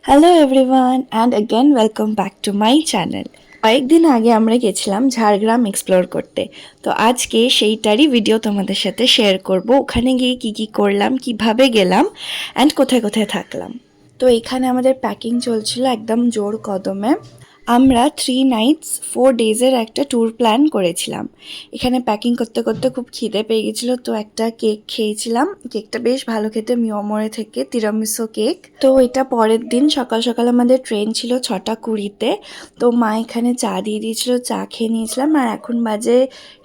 Hello everyone and again welcome back to my channel. কয়েকদিন আগে আমরা গেছিলাম ঝাড়গ্রাম এক্সপ্লোর করতে। তো আজকে সেইটারই ভিডিও তোমাদের সাথে শেয়ার করব। ওখানে গিয়ে কি কি করলাম, কিভাবে গেলাম অ্যান্ড কোথায় কোথায় থাকলাম। তো এখানে আমাদের প্যাকিং চলছিল একদম জোর কদমে। আমরা 3 নাইটস 4 ডেজের একটা ট্যুর প্ল্যান করেছিলাম। এখানে প্যাকিং করতে করতে খুব খিদে পেয়ে গেছিলো, তো একটা কেক খেয়েছিলাম। কেকটা বেশ ভালো খেতে, মিয়মরে থেকে তিরামিসু কেক। তো এটা পরের দিন সকাল সকাল আমাদের ট্রেন ছিল 6টা 20-তে। তো মা এখানে চা দিয়ে দিয়েছিল, চা খেয়ে নিয়েছিলাম। আর এখন বাজে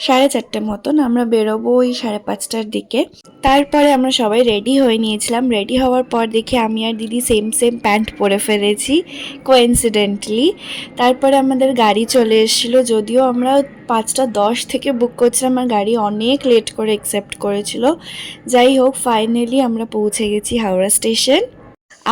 4:30 মতন, আমরা বেরোবো ওই 5:30টার দিকে। তারপরে আমরা সবাই রেডি হয়ে নিয়েছিলাম। রেডি হওয়ার পর দেখি আমি আর দিদি সেম সেম প্যান্ট পরে ফেলেছি কোইন্সিডেন্টলি। তারপরে আমাদের গাড়ি চলে এসেছিলো, যদিও আমরা 5:10 থেকে বুক করছিলাম আর গাড়ি অনেক লেট করে অ্যাকসেপ্ট করেছিল। যাই হোক, ফাইনালি আমরা পৌঁছে গেছি হাওড়া স্টেশন।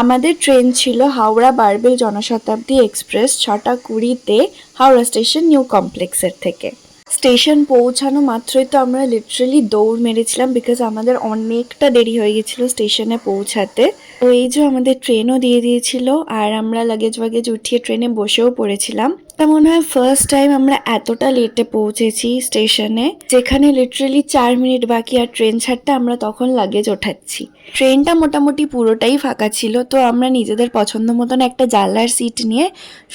আমাদের ট্রেন ছিল হাওড়া বারবেল জনশতাব্দী এক্সপ্রেস 6টা 20-তে হাওড়া স্টেশন নিউ কমপ্লেক্সের থেকে। স্টেশন পৌঁছানো মাত্রই তো আমরা লিটারালি দৌড় মেরেছিলাম, বিকজ আমাদের অনেকটা দেরি হয়ে গেছিলো স্টেশনে পৌঁছাতে। তো এই যে আমাদের ট্রেনও দিয়ে দিয়েছিল আর আমরা লাগেজ ওয়াগেজ উঠিয়ে ট্রেনে বসেও পড়েছিলাম। তা মনে হয় ফার্স্ট টাইম আমরা এতটা লেটে পৌঁছেছি স্টেশনে, যেখানে লিটারালি 4 মিনিট বাকি আর ট্রেন ছাড়তে আমরা তখন লাগেজ ওঠাচ্ছি। ট্রেনটা মোটামুটি পুরোটাই ফাঁকা ছিল, তো আমরা নিজেদের পছন্দ মতন একটা জানলার সিট নিয়ে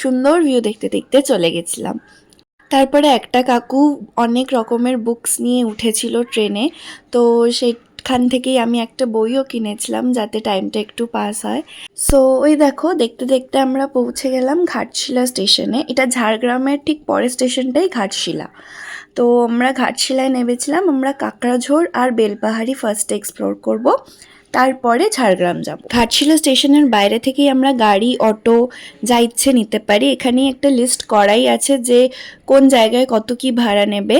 সুন্দর ভিউ দেখতে দেখতে চলে গেছিলাম। তারপরে একটা কাকু অনেক রকমের বুকস নিয়ে উঠেছিল ট্রেনে, তো সেখান থেকেই আমি একটা বইও কিনেছিলাম যাতে টাইমটা একটু পাস হয়। সো ওই দেখো, দেখতে দেখতে আমরা পৌঁছে গেলাম ঘাটশিলা স্টেশনে। এটা ঝাড়গ্রামের ঠিক পরের স্টেশনটাই ঘাটশিলা। তো আমরা ঘাটশিলায় নেমেছিলাম। আমরা কাকড়াঝোড় আর বেলপাহাড়ি ফার্স্টে এক্সপ্লোর করব, তারপরে ঝাড়গ্রাম যাব। ঘাটশিলা স্টেশনের বাইরে থেকেই আমরা গাড়ি, অটো যা ইচ্ছে নিতে পারি। এখানেই একটা লিস্ট করাই আছে যে কোন জায়গায় কত কি ভাড়া নেবে,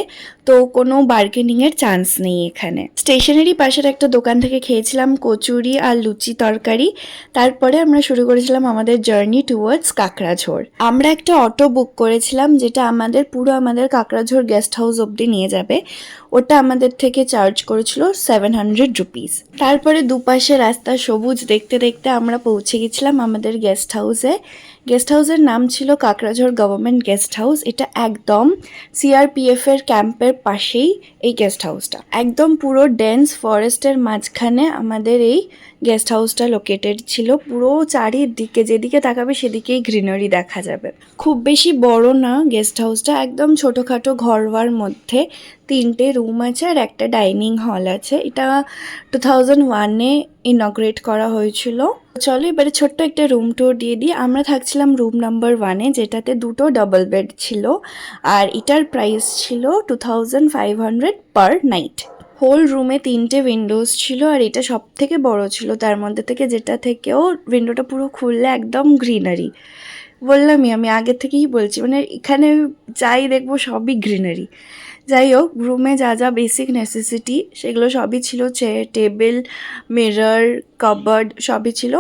তো কোনো বার্গেনিংয়ের চান্স নেই এখানে। স্টেশনেরই পাশের একটা দোকান থেকে খেয়েছিলাম কচুরি আর লুচি তরকারি। তারপরে আমরা শুরু করেছিলাম আমাদের জার্নি টুয়ার্ডস কাকড়াঝোড়। আমরা একটা অটো বুক করেছিলাম যেটা আমাদের কাকড়াঝোড় গেস্ট হাউস অবধি নিয়ে যাবে। ওটা আমাদের থেকে চার্জ করেছিল 700 রুপিস। তারপরে দুপাশে রাস্তা সবুজ দেখতে দেখতে আমরা পৌঁছে গেছিলাম আমাদের গেস্ট হাউসে। গেস্ট হাউসের নাম ছিল কাকড়াঝোড় গভর্নমেন্ট গেস্ট হাউস। এটা একদম সিআরপিএফ এর ক্যাম্পের পাশেই এই গেস্ট হাউসটা। একদম পুরো ডেন্স ফরেস্টের মাঝখানে আমাদের এই গেস্ট হাউসটা লোকেটেড ছিল। পুরো চারিদিকে যেদিকে তাকাবে সেদিকেই গ্রিনারি দেখা যাবে। খুব বেশি বড় না গেস্ট হাউসটা, একদম ছোটোখাটো ঘরোয়ার মধ্যে 3টে রুম আছে আর একটা ডাইনিং হল আছে। এটা 2001-এ ইনগ্রেট করা হয়েছিল। চলো এবারে ছোট্ট একটা রুম ট্যুর দিয়ে দিই। আমরা থাকছিলাম রুম নাম্বার 1-এ, যেটাতে 2টো ডাবল বেড ছিল আর এটার প্রাইস ছিল 2500 পার নাইট। হোল রুমে 3টে উইন্ডোজ ছিল আর এটা সব থেকে বড় ছিল তার মধ্যে থেকে, যেটা থেকেও উইন্ডোটা পুরো খুললে একদম গ্রিনারি। বললামই, আমি আগে থেকেই বলছি, মানে এখানে যাই দেখবো সবই গ্রিনারি। যাই হোক, রুমে যা যা বেসিক নেসেসিটি সেগুলো সবই ছিল, চেয়ার, টেবিল, মিরর, কাবার্ড সবই ছিল।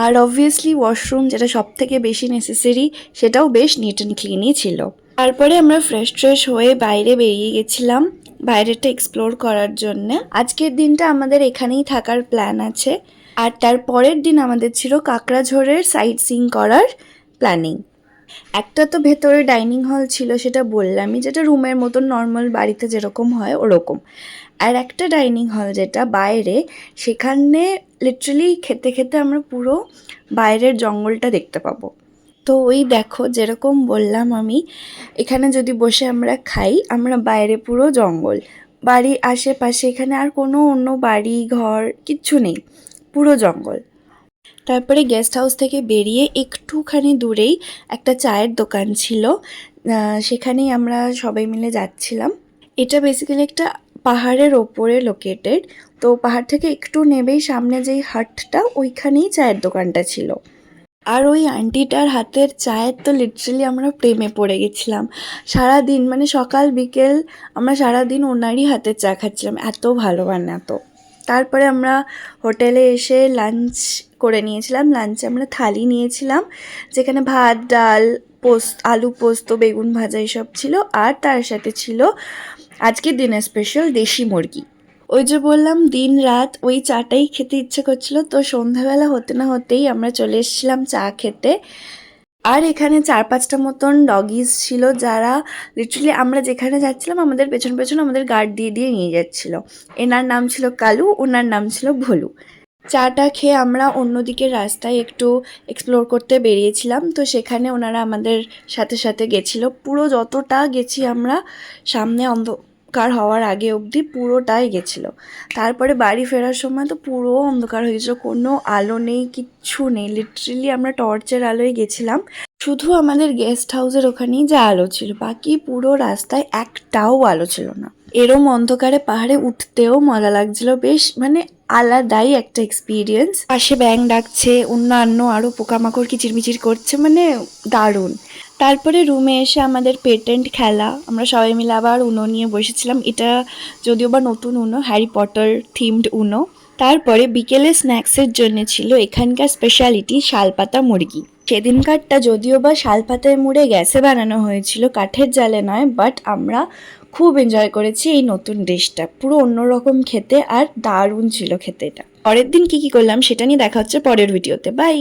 আর অবভিয়াসলি ওয়াশরুম, যেটা সব থেকে বেশি নেসেসারি, সেটাও বেশ নিট অ্যান্ড ক্লিনই ছিল। তারপরে আমরা ফ্রেশ হয়ে বাইরে বেরিয়ে গেছিলাম বাইরেটা এক্সপ্লোর করার জন্য। আজকের দিনটা আমাদের এখানেই থাকার প্ল্যান আছে, আর তার পরের দিন আমাদের ছিল কাকড়াঝোড়ের সাইট সিইং করার প্ল্যানিং। একটা তো ভেতরে ডাইনিং হল ছিল, সেটা বললামই, যেটা রুমের মতন নর্মাল বাড়িতে যেরকম হয় ওরকম। আর একটা ডাইনিং হল যেটা বাইরে, সেখানে লিটারালি খেতে খেতে আমরা পুরো বাইরের জঙ্গলটা দেখতে পাবো। তো ওই দেখো, যেরকম বললাম আমি, এখানে যদি বসে আমরা খাই, আমরা বাইরে পুরো জঙ্গল, বাড়ির আশেপাশে এখানে আর কোনো অন্য বাড়ি ঘর কিচ্ছু নেই, পুরো জঙ্গল। তারপরে গেস্ট হাউস থেকে বেরিয়ে একটুখানি দূরেই একটা চায়ের দোকান ছিল, সেখানেই আমরা সবাই মিলে যাচ্ছিলাম। এটা বেসিক্যালি একটা পাহাড়ের ওপরে লোকেটেড। তো পাহাড় থেকে একটু নেবেই সামনে যেই হাটটা, ওইখানেই চায়ের দোকানটা ছিল। আর ওই আন্টিটার হাতের চায়ের তো লিটারালি আমরা প্রেমে পড়ে গেছিলাম। সারাদিন, মানে সকাল বিকেল আমরা সারাদিন ওনারই হাতের চা খাচ্ছিলাম, এত ভালো বানাতো। তারপরে আমরা হোটেলে এসে লাঞ্চ করে নিয়েছিলাম। লাঞ্চে আমরা থালি নিয়েছিলাম, যেখানে ভাত, ডাল, আলু পোস্ত, বেগুন ভাজা এসব ছিল। আর তার সাথে ছিল আজকের দিনের স্পেশাল দেশি মুরগি। ওই যে বললাম দিন রাত ওই চাটাই খেতে ইচ্ছে করছিল, তো সন্ধ্যাবেলা হতে না হতেই আমরা চলে এসেছিলাম চা খেতে। আর এখানে 4-5টা মতন ডগিজ ছিল, যারা লিটারালি আমরা যেখানে যাচ্ছিলাম আমাদের পেছন পেছন আমাদের গার্ড দিয়ে দিয়ে নিয়ে যাচ্ছিল। এনার নাম ছিল কালু, ওনার নাম ছিল ভোলু। চাটা খেয়ে আমরা অন্যদিকে রাস্তায় একটু এক্সপ্লোর করতে বেরিয়েছিলাম, তো সেখানে ওনারা আমাদের সাথে সাথে গেছিলো। পুরো যতটা গেছি আমরা, সামনে অন্ধকার হওয়ার আগে অবধি পুরোটাই গেছিলো। তারপরে বাড়ি ফেরার সময় তো পুরো অন্ধকার হয়ে গেছিলো, কোনো আলো নেই, কিচ্ছু নেই। লিটারেলি আমরা টর্চের আলোয় গেছিলাম। শুধু আমাদের গেস্ট হাউসের ওখানেই যা আলো ছিল, বাকি পুরো রাস্তায় একটাও আলো ছিল না। এরম অন্ধকারে পাহাড়ে উঠতেও মজা লাগছিল, বেশ মানে আলাদাই একটা এক্সপিরিয়েন্স। পাশে ব্যাঙ ডাকছে, অন্যান্য আরও পোকামাকড় কিচিরমিচির করছে, মানে দারুণ। তারপরে রুমে এসে আমাদের পেটেন্ট খেলা, আমরা সবাই মিলে আবার উনো নিয়ে বসেছিলাম। এটা যদিও বা নতুন উনো, হ্যারি পটার থিমড উনো। তারপরে বিকেলে স্ন্যাক্সের জন্য ছিল এখানকার স্পেশালিটি শালপাতা মুরগি। সেদিনকারটা যদিও বা শালপাতায় মুড়ে গ্যাসে বানানো হয়েছিল, কাঠের জালে নয়, বাট আমরা খুব এনজয় করেছি এই নতুন ডিশটা। পুরো অন্যরকম খেতে আর দারুণ ছিল খেতে এটা। পরের দিন কি করলাম সেটা নিয়ে দেখা হচ্ছে পরের ভিডিওতে। বাই।